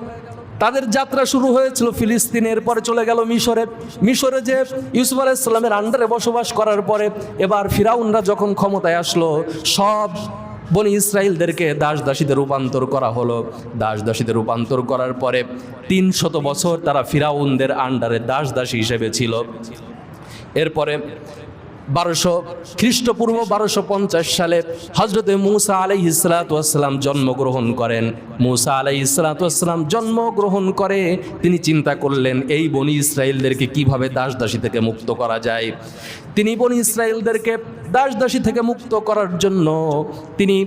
তাদের যাত্রা শুরু হয়েছিল ফিলিস্তিনের, পরে চলে গেল মিশরে। মিশরে যে ইউসুফ আলাইহিস সালামের আন্ডারে বসবাস করার পরে এবার ফিরাউনরা যখন ক্ষমতায় আসলো, সব বনি ইসরাইলদেরকে দাস দাসীতে রূপান্তর করা হলো। দাস দাসীতে রূপান্তর করার পরে 300 বছর তারা ফিরাউনদের আন্ডারে দাস দাসী হিসেবে ছিল। এরপরে খ্রিস্টপূর্ব 1250 সালে হজরতে মুসা আলাইহিস সালাতু ওয়াস সালাম জন্মগ্রহণ করেন। মুসা আলাইহিস সালাতু ওয়াস সালাম জন্মগ্রহণ করে তিনি চিন্তা করলেন এই বনি ইসরাইলদেরকে কিভাবে দাস দাসী থেকে মুক্ত করা যায়। তিনি বনি ইসরাইলদেরকে দাস দাসী থেকে মুক্ত করার জন্য তিনি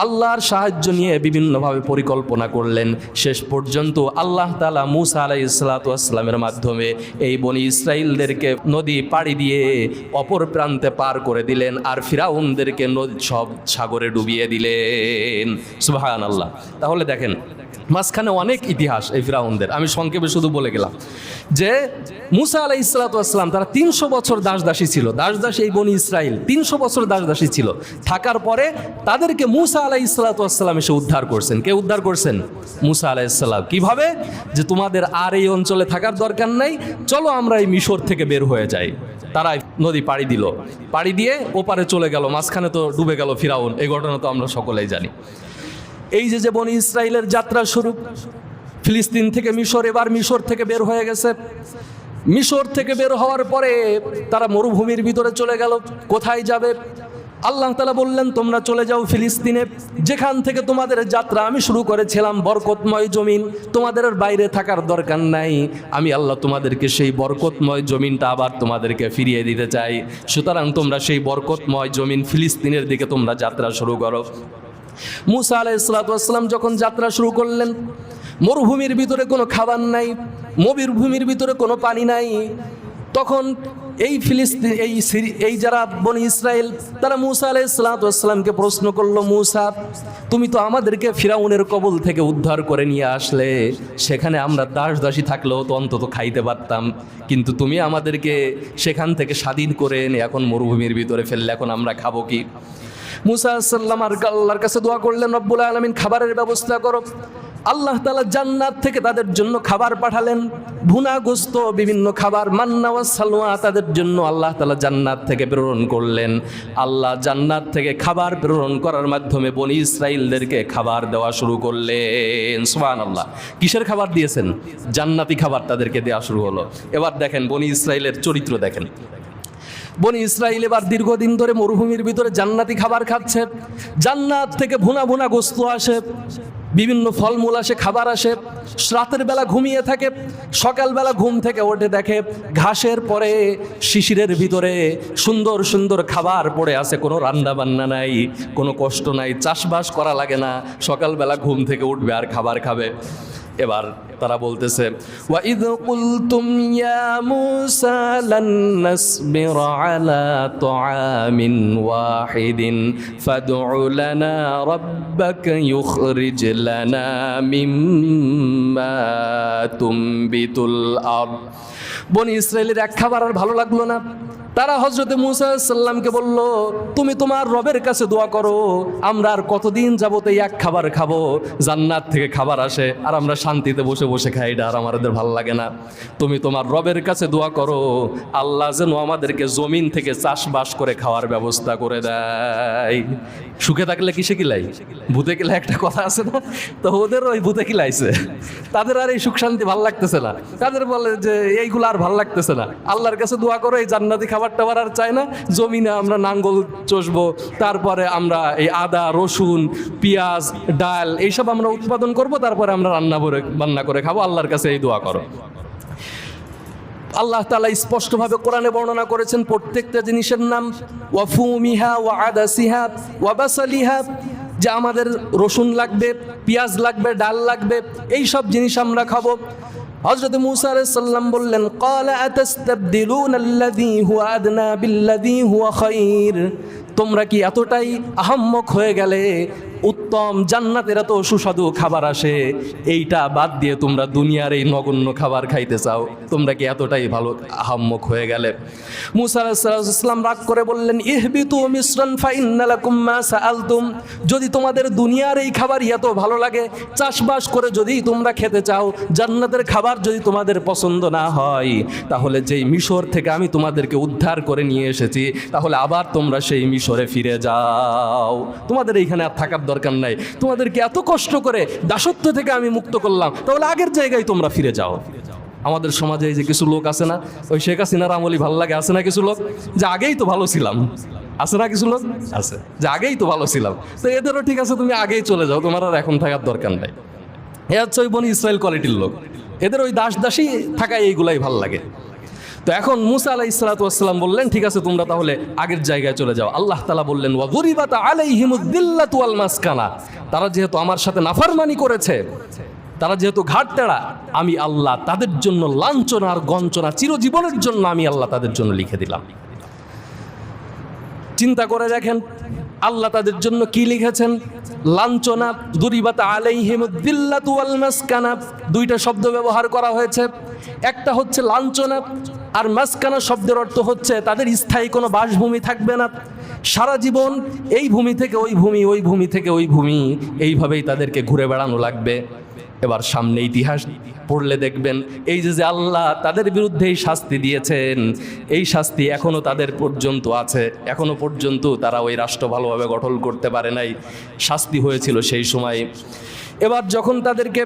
আল্লাহর সাহায্য নিয়ে বিভিন্নভাবে পরিকল্পনা করলেন। শেষ পর্যন্ত আল্লাহ তাআলা মুসা আলাইহিস সালাতু ওয়াস সালামের মাধ্যমে এই বনি ইসরাইলদেরকে নদী পাড়ি দিয়ে অপর প্রান্তে পার করে দিলেন, আর ফিরাউনদেরকে সব সাগরে ডুবিয়ে দিলেন। সুবহানাল্লাহ। তাহলে দেখেন মাঝখানে অনেক ইতিহাস এই ফিরাউনদের, আমি সংক্ষেপে শুধু বলে গেলাম যে মুসা আলাইহিস সালাতু ওয়াস সালাম তারা 300 বছর দাস দাসী ছিল। দাস দাসী এই বনি ইসরাইল 300 বছর দাস দাসী ছিল। থাকার পরে তাদেরকে মুসা আলাইহিস সালাতু ওয়াস সালাম এসে উদ্ধার করছেন। কে উদ্ধার করছেন? মুসা আলাইহিস সালাম। কিভাবে? যে তোমাদের আর এই অঞ্চলে থাকার দরকার নাই, চলো আমরা এই মিশর থেকে বের হয়ে যাই। তারা নদী পাড়ি দিল, পাড়ি দিয়ে ওপারে চলে গেল, মাঝখানে তো ডুবে গেল ফিরাউন। এই ঘটনা তো আমরা সকলেই জানি। এই যে বনি ইসরাইলের যাত্রা শুরু ফিলিস্তিন থেকে মিশর, এবার মিশর থেকে বের হয়ে গেছে। মিশর থেকে বের হওয়ার পরে তারা মরুভূমির ভিতরে চলে গেল। কোথায় যাবে? আল্লাহ তাআলা বললেন তোমরা চলে যাও ফিলিস্তিনে, যেখান থেকে তোমাদের যাত্রা আমি শুরু করেছিলাম, বরকতময় জমিন, তোমাদের বাইরে থাকার দরকার নাই। আমি আল্লাহ তোমাদেরকে সেই বরকতময় জমিনটা আবার তোমাদেরকে ফিরিয়ে দিতে চাই। সুতরাং তোমরা সেই বরকতময় জমিন ফিলিস্তিনের দিকে তোমরা যাত্রা শুরু করো। মুসা আলাইহিস সালাতু ওয়াস সালাম যখন যাত্রা শুরু করলেন, মরুভূমির ভিতরে কোনো খাবার নাই, মরুভূমির ভিতরে কোনো পানি নাই, তখন এই ফিলিস্তিন এই যারা বনি ইসরায়েল তারা মূসা আলাইহিস সালাতু ওয়াস সালামকে প্রশ্ন করলো, মূসা তুমি তো আমাদেরকে ফিরাউনের কবল থেকে উদ্ধার করে নিয়ে আসলে, সেখানে আমরা দাসী থাকলেও তো অন্তত খাইতে পারতাম, কিন্তু তুমি আমাদেরকে সেখান থেকে স্বাধীন করে এনে এখন মরুভূমির ভিতরে ফেললে, এখন আমরা খাবো কি? মূসা সাল্লাম আর আল্লাহর কাছে দোয়া করলেন, রব্বুল আলামিন খাবারের ব্যবস্থা করো। আল্লাহ তাআলা জান্নাত থেকে তাদের জন্য খাবার পাঠালেন, ভুনা গোস্ত, বিভিন্ন খাবার, মান্না ওয়া সালওয়া তাদের জন্য আল্লাহ তাআলা জান্নাত থেকে প্রেরণ করলেন। আল্লাহ জান্নাত থেকে খাবার প্রেরণ করার মাধ্যমে বনি ইসরাইলদেরকে খাবার দেওয়া শুরু করলেন। সুবহানাল্লাহ। কিসের খাবার দিয়েছেন? জান্নাতি খাবার তাদেরকে দেওয়া শুরু হলো। এবার দেখেন বনি ইসরাইলের চরিত্র দেখেন। বনি ইসরাইল এবার দীর্ঘদিন ধরে মরুভূমির ভিতরে জান্নাতি খাবার খাচ্ছে। জান্নাত থেকে ভুনা ভুনা গোস্ত আসে, বিভিন্ন ফলমূল আসে, খাবার আসে। রাতের বেলা ঘুমিয়ে থাকে, সকালবেলা ঘুম থেকে ওঠে দেখে ঘাসের পরে শিশিরের ভিতরে সুন্দর সুন্দর খাবার পড়ে আছে, কোনো রান্না বান্না নাই, কোনো কষ্ট নাই, চাষবাস করা লাগে না, সকালবেলা ঘুম থেকে উঠবে আর খাবার খাবে। এবার তারা বলতেছে, ওয়াইদ কুলতুম ইয়া মূসা লান নাসবিরা আলা তুআমিন ওয়াহিদিন ফাদউ লানা রাব্বাকা ইউখরিজ লানা মিম্মা তুমবিতুল আরদ। বনি ইসরাইলের এক খাবার আর ভালো লাগলো না। তারা হযরতে মূসা আলাইহিস সালামকে বলল, তুমি তোমার রবের কাছে দোয়া করো, আমরা আর কতদিন যাবত এই এক খাবার খাবো? জান্নাত থেকে খাবার আসে আর আমরা শান্তিতে বসে বসে খাই, এটা আর আমাদের ভালো লাগে না। তুমি তোমার রবের কাছে দোয়া করো, আল্লাহ যেন আমাদেরকে জমিন থেকে চাষবাস করে খাওয়ার ব্যবস্থা করে দেয়। সুখে থাকলে কিসে কিলাই? ভূতে কিলাই একটা কথা আছে না? তো ওদের ওই ভূতে কিলাইছে, তাদের আর এই সুখ শান্তি ভাল লাগতেছে না। তাদের বলে যে এইগুলো আর ভাল লাগতেছে না, আল্লাহর কাছে দোয়া করো, এই জান্নাতি খাবার টাবার আর চাই না, জমিনে আমরা নাঙ্গল চষবো, তারপরে আমরা এই আদা রসুন পেঁয়াজ ডাল এইসব আমরা উৎপাদন করব, তারপরে আমরা রান্না করে খাবো, আল্লাহর কাছে এই দোয়া করো। আল্লাহ তাআলা স্পষ্টভাবে কোরআনে বর্ণনা করেছেন প্রত্যেকটা জিনিসের নাম, ওয়াফুমিহা ওয়া আদাসিহা ওয়া বাসালিহা, যে আমাদের রসুন লাগবে, পেঁয়াজ লাগবে, ডাল লাগবে, এই সব জিনিস আমরা খাবো। হযরত মূসা আলাইহিস সালাম বললেন, ক্বালা আতাস্তাবদিলুনাল্লাযী হুয়া আদনা বিল্লাযী হুয়া খায়র, তোমরা কি এতটাই আহাম্মক হয়ে গেলে? উত্তম জান্নাতের এত সুস্বাদু খাবার আসে, এইটা বাদ দিয়ে তোমরা দুনিয়ার এই নগণ্য খাবার খাইতে চাও? তোমরা কি এতটাই ভালো আহাম্মক হয়ে গেলে? মূসা আলাইহিস সালাম রাগ করে বললেন, ইহবিতু মিসরান ফাইন্না লাকুম মা সাআলতুম, যদি তোমাদের দুনিয়ার এই খাবার এত ভালো লাগে, চাষবাস করে যদি তোমরা খেতে চাও, জান্নাতের খাবার যদি তোমাদের পছন্দ না হয়, তাহলে যেই মিশর থেকে আমি তোমাদেরকে উদ্ধার করে নিয়ে এসেছি, তাহলে আবার তোমরা সেই মিশরে ফিরে যাও, তোমাদের এইখানে আর থাকার দরকার নাই। তোমাদেরকে এত কষ্ট করে দাসত্ব থেকে আমি মুক্ত করলাম, তাহলে আগের জায়গায় তোমরা ফিরে যাও। আমাদের সমাজে এই যে কিছু লোক আছে না, ওই শেখ হাসিনার আমলি ভালো লাগে, আছে না কিছু লোক যে আগেই তো ভালো ছিলাম, আছে না কিছু লোক আছে যে আগেই তো ভালো ছিলাম, তো এদেরও ঠিক আছে, তুমি আগেই চলে যাও, তোমার আর এখন থাকার দরকার নাই। এ হচ্ছে ওই বনি ইসরায়েল কোয়ালিটির লোক, এদের ওই দাসী থাকায় এইগুলাই ভাল লাগে। তো এখন মূসা আলাইহিস সালাতু ওয়াস সালাম বললেন, ঠিক আছে তোমরা তাহলে আগের জায়গায় চলে যাও। আল্লাহ তাআলা বললেন, ওয়া যুরিবাত আলাইহিমুদ দিল্লাতু ওয়াল মাসকানা, তারা যেহেতু আমার সাথে নাফরমানি করেছে, তারা যেহেতু ঘাট তেড়া, আমি আল্লাহ তাদের জন্য লাঞ্ছনা আর গঞ্চনা চিরজীবনের জন্য আমি আল্লাহ তাদের জন্য লিখে দিলাম। চিন্তা করে দেখেন আল্লাহ তাদের জন্য কি লিখেছেন, লাঞ্ছনা। দুরিবাত আলাইহিমুদ দিল্লাতু ওয়াল মাসকানা, দুইটা শব্দ ব্যবহার করা হয়েছে, একটা হচ্ছে লাঞ্ছনা, আর মাসকানা শব্দের অর্থ হচ্ছে তাদের স্থায়ী কোনো বাসভূমি থাকবে না, সারা জীবন এই ভূমি থেকে ওই ভূমি, ওই ভূমি থেকে ওই ভূমি, এইভাবেই তাদেরকে ঘুরে বেড়ানো লাগবে। এবার সামনে ইতিহাস পড়লে দেখবেন এই যে আল্লাহ তাদের বিরুদ্ধে এই শাস্তি দিয়েছেন, এই শাস্তি এখনও তাদের পর্যন্ত আছে, এখনও পর্যন্ত তারা ওই রাষ্ট্র ভালোভাবে গঠন করতে পারে নাই, শাস্তি হয়েছিল সেই সময়। এবার যখন তাদেরকে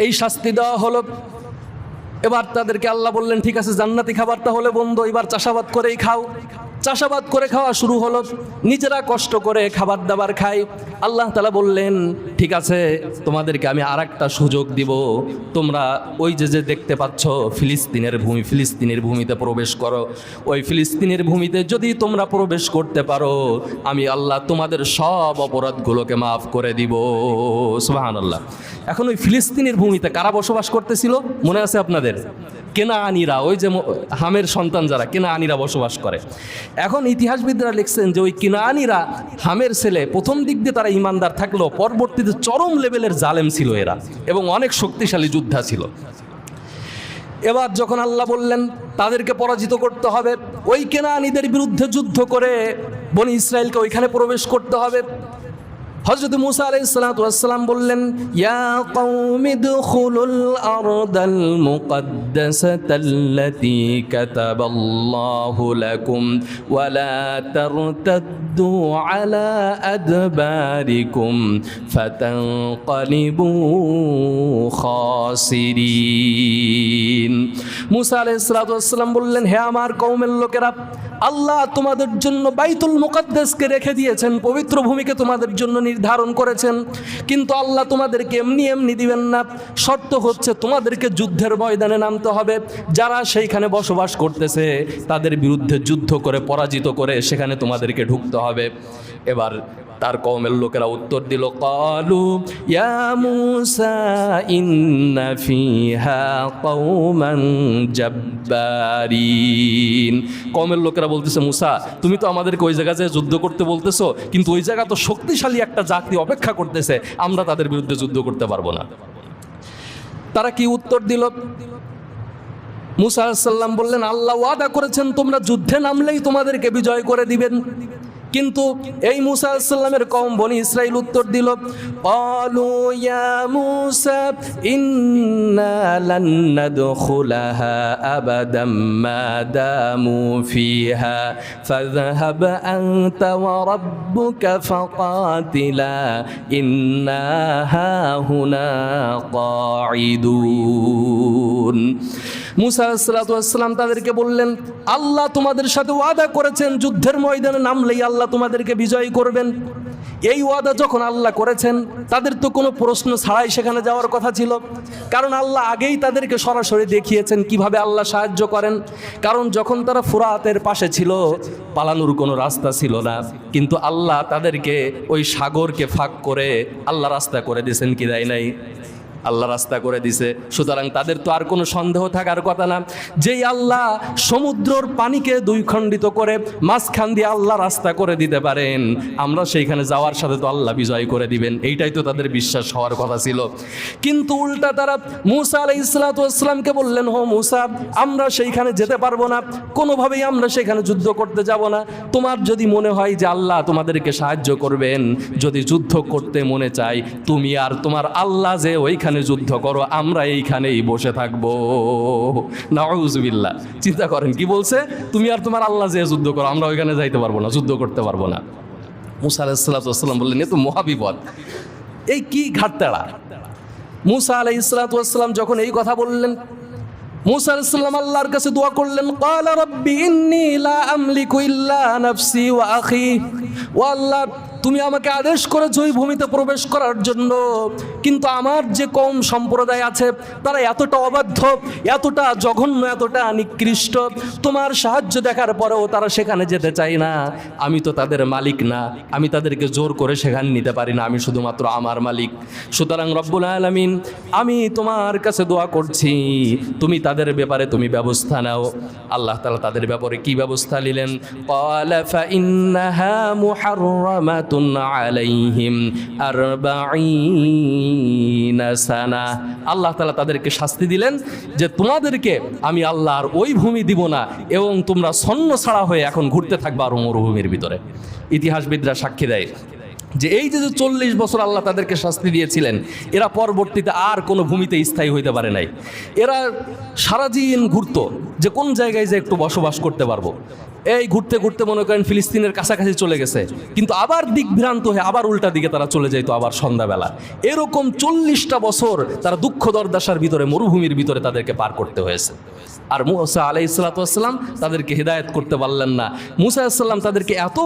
এই শাস্তি দেওয়া হলো, এবার তাদেরকে আল্লাহ বললেন, ঠিক আছে জান্নাতি খাবার তাহলে বন্ধ, এবার চাষাবাদ করেই খাও। চাষাবাদ করে খাওয়া শুরু হলো, নিজেরা কষ্ট করে খাবার দাবার খাই। আল্লাহ তাআলা বললেন, ঠিক আছে তোমাদেরকে আমি আর একটা সুযোগ দিব, তোমরা ওই যে দেখতে পাচ্ছ ফিলিস্তিনের ভূমি, ফিলিস্তিনের ভূমিতে প্রবেশ করো। ওই ফিলিস্তিনের ভূমিতে যদি তোমরা প্রবেশ করতে পারো, আমি আল্লাহ তোমাদের সব অপরাধগুলোকে মাফ করে দিব। সুবহানাল্লাহ। এখন ওই ফিলিস্তিনের ভূমিতে কারা বসবাস করতেছিল মনে আছে আপনাদের? কেনাআনীরা, ওই যে হামের সন্তান যারা কেনাআনীরা বসবাস করে। এখন ইতিহাসবিদরা লিখছেন যে ওই কেনাআনীরা হামের ছেলে, প্রথম দিক দিয়ে তারা ইমানদার থাকলেও পরবর্তীতে চরম লেভেলের জালেম ছিল এরা, এবং অনেক শক্তিশালী যোদ্ধা ছিল। এবার যখন আল্লাহ বললেন তাদেরকে পরাজিত করতে হবে, ওই কেনাআনীদের বিরুদ্ধে যুদ্ধ করে বনি ইসরায়েলকে ওইখানে প্রবেশ করতে হবে। হযরত মূসা আলাইহিস সালাতু ওয়াস সালাম বললেন, ইয়া কওমি দুখুলুল আরদাল মুকদ্দাসাতাল্লাতী কাতাবাল্লাহু লাকুম ওয়া লা তারতাদ্দু আলা আদবারিকুম ফাতানকালিবু খাসিরিন। মূসা আলাইহিস সালাতু ওয়াস সালাম বললেন, হে আমার কওমের লোকেরা, আল্লাহ তোমাদের জন্য বাইতুল মুকদ্দাসকে রেখে দিয়েছেন, পবিত্র ভূমিকে তোমাদের জন্য নির্ধারণ করেছেন, কিন্তু আল্লাহ তোমাদেরকে এমনি এমনি দিবেন না। শর্ত হচ্ছে তোমাদেরকে যুদ্ধের ময়দানে নামতে হবে, যারা সেইখানে বসবাস করতেছে তাদের বিরুদ্ধে যুদ্ধ করে পরাজিত করে সেখানে তোমাদেরকে ঢুকতে হবে। এবার তার কওমের লোকেরা উত্তর দিল, ক্বালু ইয়া মূসা ইন্না ফিহা কওমান জাব্বারিন। কওমের লোকেরা বলতেছে, মূসা তুমি তো আমাদেরকে ওই জায়গায় যেয়ে যুদ্ধ করতে বলতেছো, কিন্তু ওই জায়গা তো শক্তিশালী একটা জাতি অপেক্ষা করতেছে, আমরা তাদের বিরুদ্ধে যুদ্ধ করতে পারবো না। তারা কি উত্তর দিল? মূসা আলাইহিস সালাম বললেন, আল্লাহ ওয়াদা করেছেন তোমরা যুদ্ধে নামলেই তোমাদেরকে বিজয় করে দিবেন। কিন্তু এই মূসা আলাইহিস সালামের কওম বনি ইসরাইল উত্তর দিল, ক্বালু ইয়া মূসা ইন্না লান নাদখুলাহা আবাদাম মা দামু ফিহা ফাযহাব আনতা ওয়া রাব্বুকা ফাকাতিলা ইন্না হাহুনা কাঈদুন। মূসা আলাইহিস সালাতু ওয়াস সালাম তাদেরকে বললেন, আল্লাহ তোমাদের সাথে ওয়াদা করেছেন যুদ্ধের ময়দানে নামলেই আল্লাহ তোমাদেরকে বিজয় করবেন। এই ওয়াদা যখন আল্লাহ করেছেন, তাদের তো কোনো প্রশ্ন ছাড়াই সেখানে যাওয়ার কথা ছিল, কারণ আল্লাহ আগেই তাদেরকে সরাসরি দেখিয়েছেন কিভাবে আল্লাহ সাহায্য করেন। কারণ যখন তারা ফুরাতের পাশে ছিল, পালানোর কোনো রাস্তা ছিল না, কিন্তু আল্লাহ তাদেরকে ওই সাগরকে ফাঁক করে আল্লাহ রাস্তা করে দিয়েছেন, কি দেয় নাই? আল্লাহ রাস্তা করে দিছে। সুতরাং তাদের তো আর কোনো সন্দেহ থাকার কথা না, যেই আল্লাহ সমুদ্রর পানিকে দুই খণ্ডিত করে মাঝখান দিয়ে আল্লাহ রাস্তা করে দিতে পারেন, আমরা সেইখানে যাওয়ার সাথে তো আল্লাহ বিজয় করে দিবেন, এইটাই তো তাদের বিশ্বাস হওয়ার কথা ছিল। কিন্তু উল্টা তারা মূসা আলাইহিস সালাতু ওয়াস সালামকে বললেন, হো মূসা, আমরা সেইখানে যেতে পারবো না, কোনোভাবেই আমরা সেখানে যুদ্ধ করতে যাব না। তোমার যদি মনে হয় যে আল্লাহ তোমাদেরকে সাহায্য করবেন, যদি যুদ্ধ করতে মনে চাই, তুমি আর তোমার আল্লাহ যে ওইখানে যুদ্ধ করো, আমরা এইখানেই বসে থাকবো। নাউযুবিল্লাহ। চিন্তা করেন কি বলছে, তুমি আর তোমার আল্লাহ যে যুদ্ধ করো, আমরা ওইখানে যাইতে পারবো না, যুদ্ধ করতে পারবো না। মূসা আলাইহিস সালাতু ওয়াস সালাম বললেন, এ তো মহাবিপদ, এই কি ঘাটতেড়া। মূসা আলাইহিস সালাতু ওয়াস সালাম যখন এই কথা বললেন, মূসা আলাইহিস সালাম আল্লাহর কাছে দোয়া করলেন, ক্বালা রাব্বি ইন্নী লা আমলিকু ইল্লা নাফসি ওয়া আখি। ও আল্লাহ, তুমি আমাকে আদেশ করেছো ওই ভূমিতে প্রবেশ করার জন্য, কিন্তু আমার যে কওম সম্প্রদায় আছে তারা এতটা অবাধ্য, এতটা জঘন্য, এতটা নিকৃষ্ট, তোমার সাহায্য দেখার পরেও তারা সেখানে যেতে চায় না। আমি তো তাদের মালিক না, আমি তাদেরকে জোর করে সেখানে নিতে পারি না, আমি শুধুমাত্র আমার মালিক। সুতরাং রব্বুল আলামিন, আমি তোমার কাছে দোয়া করছি, তুমি তাদের ব্যাপারে তুমি ব্যবস্থা নাও। আল্লাহ তাআলা তাদের ব্যাপারে কি ব্যবস্থা নিলেন? ক্বালা ফা ইন্নাহা মুহাররামাতুন আলাইহিম 40 সানা। আল্লাহ তাআলা তাদেরকে শাস্তি দিলেন যে তোমাদেরকে আমি আল্লাহ আর ওই ভূমি দিব না, এবং তোমরা ছন্ন ছাড়া হয়ে এখন ঘুরতে থাকবা আর মরুভূমির ভিতরে। ইতিহাসবিদরা সাক্ষী দেয় যে এই যে 40 বছর আল্লাহ তাদেরকে শাস্তি দিয়েছিলেন, এরা পরবর্তীতে আর কোনো ভূমিতে স্থায়ী হইতে পারে নাই। এরা সারাদিন ঘুরতো যে কোন জায়গায় যে একটু বসবাস করতে পারবো। এই ঘুরতে ঘুরতে মনে করেন ফিলিস্তিনের কাছাকাছি চলে গেছে, কিন্তু আবার দিক ভ্রান্ত হয়ে আবার উল্টা দিকে তারা চলে যাইতো আবার সন্ধ্যাবেলা। এরকম 40টা বছর তারা দুঃখ দরদাসার ভিতরে, মরুভূমির ভিতরে তাদেরকে পার করতে হয়েছে। আর মূসা আলাইহিস সালাতু ওয়াস সালাম তাদেরকে হিদায়াত করতে পারলেন না। মূসা আলাইহিস সালাম তাদেরকে এত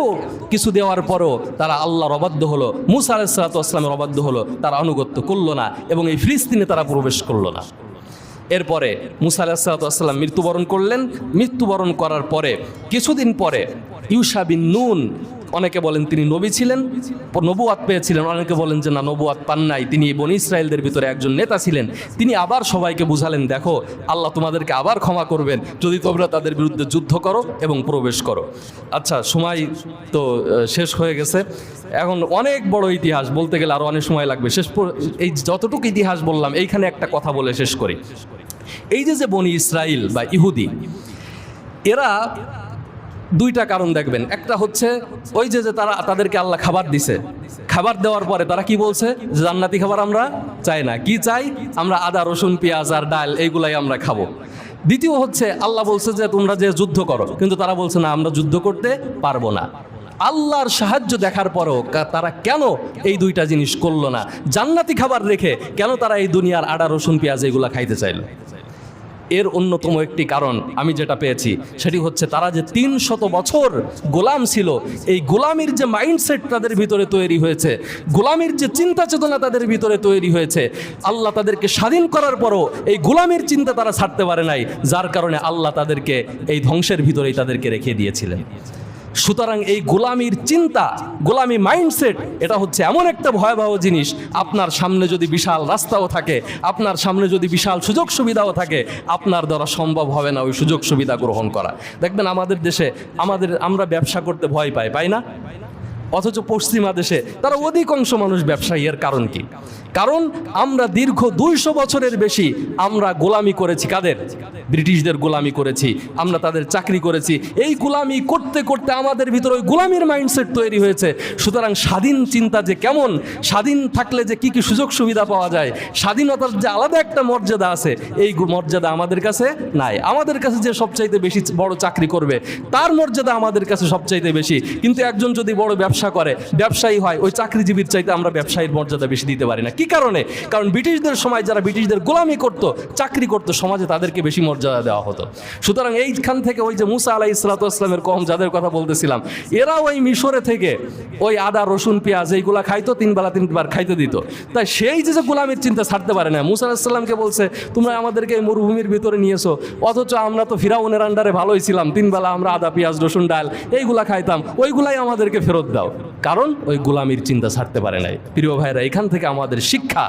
কিছু দেওয়ার পরও তারা আল্লাহর অবাধ্য হলো, মূসা আলাইহিস সালাতু ওয়াস সালামের অবাধ্য হলো, তারা আনুগত্য করলো না এবং এই ফিলিস্তিনে তারা প্রবেশ করলো না। এরপরে মূসা আলাইহিস সালাতু ওয়াস সালাম মৃত্যুবরণ করলেন। মৃত্যুবরণ করার পরে কিছুদিন পরে ইউশা বিন নুন অনেকে বলেন তিনি নবী ছিলেন, নবুয়াত পেয়েছিলেন, অনেকে বলেন যে না নবুয়াত পান নাই, তিনি বনী ইসরায়েলদের ভিতরে একজন নেতা ছিলেন। তিনি আবার সবাইকে বুঝালেন, দেখো আল্লাহ তোমাদেরকে আবার ক্ষমা করবেন যদি তোমরা তাদের বিরুদ্ধে যুদ্ধ করো এবং প্রবেশ করো। আচ্ছা, সময় তো শেষ হয়ে গেছে। এখন অনেক বড় ইতিহাস বলতে গেলে আরও অনেক সময় লাগবে। এই যতটুকু ইতিহাস বললাম এইখানে একটা কথা বলে শেষ করি। এই যে বনী ইসরাইল বা ইহুদি, এরা দুইটা কারণ দেখবেন। একটা হচ্ছে ওই যে তাদেরকে আল্লাহ খাবার দিছে, খাবার দেওয়ার পরে তারা কি বলছে, জান্নাতি খাবার আমরা চাই না, কি চাই আমরা আদা রসুন পেঁয়াজ আর ডাল এইগুলাই আমরা খাবো। দ্বিতীয় হচ্ছে আল্লাহ বলছে যে তোমরা যে যুদ্ধ করো, কিন্তু তারা বলছে না আমরা যুদ্ধ করতে পারবো না। আল্লাহর সাহায্য দেখার পরেও তারা কেন এই দুইটা জিনিস করলো না? জান্নাতি খাবার রেখে কেন তারা এই দুনিয়ার আদা রসুন পেঁয়াজ এগুলা খাইতে চাইল? এর অন্যতম একটি কারণ আমি যেটা পেয়েছি সেটি হচ্ছে তারা যে 300 বছর গোলাম ছিল, এই গোলামির যে মাইন্ডসেট তাদের ভিতরে তৈরি হয়েছে, গোলামির যে চিন্তা চেতনা তাদের ভিতরে তৈরি হয়েছে, আল্লাহ তাদেরকে স্বাধীন করার পরও এই গোলামির চিন্তা তারা ছাড়তে পারে নাই, যার কারণে আল্লাহ তাদেরকে এই ধ্বংসের ভিতরেই তাদেরকে রেখে দিয়েছিলেন। সুতরাং এই গোলামির চিন্তা, গোলামি মাইন্ডসেট, এটা হচ্ছে এমন একটা ভয়াবহ জিনিস। আপনার সামনে যদি বিশাল রাস্তাও থাকে, আপনার সামনে যদি বিশাল সুযোগ সুবিধাও থাকে, আপনার দ্বারা সম্ভব হবে না ওই সুযোগ সুবিধা গ্রহণ করা। দেখবেন আমাদের দেশে আমরা ব্যবসা করতে ভয় পাই না? অথচ পশ্চিমা দেশে তারা অধিকাংশ মানুষ ব্যবসায়ী। এর কারণ কি? কারণ আমরা দীর্ঘ 200 বছরের বেশি আমরা গোলামি করেছি। কাদের? ব্রিটিশদের গোলামি করেছি, আমরা তাদের চাকরি করেছি। এই গোলামি করতে করতে আমাদের ভিতরে ওই গোলামির মাইন্ডসেট তৈরি হয়েছে। সুতরাং স্বাধীন চিন্তা যে কেমন, স্বাধীন থাকলে যে কি কি সুযোগ সুবিধা পাওয়া যায়, স্বাধীনতার যে আলাদা একটা মর্যাদা আছে, এই মর্যাদা আমাদের কাছে নাই। আমাদের কাছে যে সবচাইতে বেশি বড় চাকরি করবে তার মর্যাদা আমাদের কাছে সবচাইতে বেশি। কিন্তু একজন যদি বড় ব্যবসা করে, ব্যবসায়ী হয়, ওই চাকরিজীবীর চাইতে আমরা ব্যবসায়ীর মর্যাদা বেশি দিতে পারি না। কি কারণে? কারণ ব্রিটিশদের সময় যারা ব্রিটিশদের গোলামি করতো, চাকরি করতো, সমাজে তাদেরকে বেশি মর্যাদা দেওয়া হতো। সুতরাং এইখান থেকে ওই যে মুসা আলাইহিস সালাতু ওয়াস সালামের কওম যাদের কথা বলতেছিলাম, এরা ওই মিশরে থেকে ওই আদা রসুন পেঁয়াজ এইগুলা খাইতো, 3 বেলা 3 বার খাইতে দিত। তাই সেই যে গোলামির চিন্তা ছাড়তে পারে না। মুসা আলাইহিস সালামকে বলছে তোমরা আমাদেরকে এই মরুভূমির ভিতরে নিয়েছো, অথচ আমরা তো ফিরাউনের আন্ডারে ভালোই ছিলাম, 3 বেলা আমরা আদা পেঁয়াজ রসুন ডাল এইগুলা খাইতাম, ওইগুলাই আমাদেরকে ফেরত দাও। কারণ ওই গোলামির চিন্তা ছাড়তে পারে নাই। প্রিয় ভাইরা, এখান থেকে আমাদের শিক্ষা,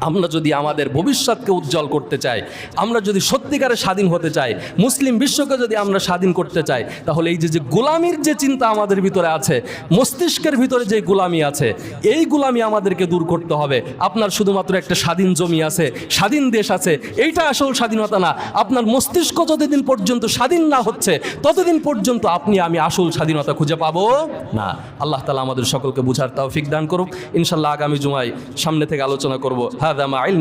আমরা যদি আমাদের ভবিষ্যৎকে উজ্জ্বল করতে চাই, আমরা যদি সত্যিকারে স্বাধীন হতে চাই, মুসলিম বিশ্বকে যদি আমরা স্বাধীন করতে চাই, তাহলে এই যে গোলামির যে চিন্তা আমাদের ভিতরে আছে, মস্তিষ্কের ভিতরে যে গোলামি আছে, এই গোলামি আমাদেরকে দূর করতে হবে। আপনার শুধুমাত্র একটা স্বাধীন জমি আছে, স্বাধীন দেশ আছে, এইটা আসল স্বাধীনতা না। আপনার মস্তিষ্ক যতদিন পর্যন্ত স্বাধীন না হচ্ছে, ততদিন পর্যন্ত আপনি আমি আসল স্বাধীনতা খুঁজে পাবো না। আল্লাহ তাআলা আমাদের সকলকে বুঝার তৌফিক দান করুক। ইনশাআল্লাহ আগামী জুমায় সামনে থেকে আলোচনা করব। হাদা মা ইলমু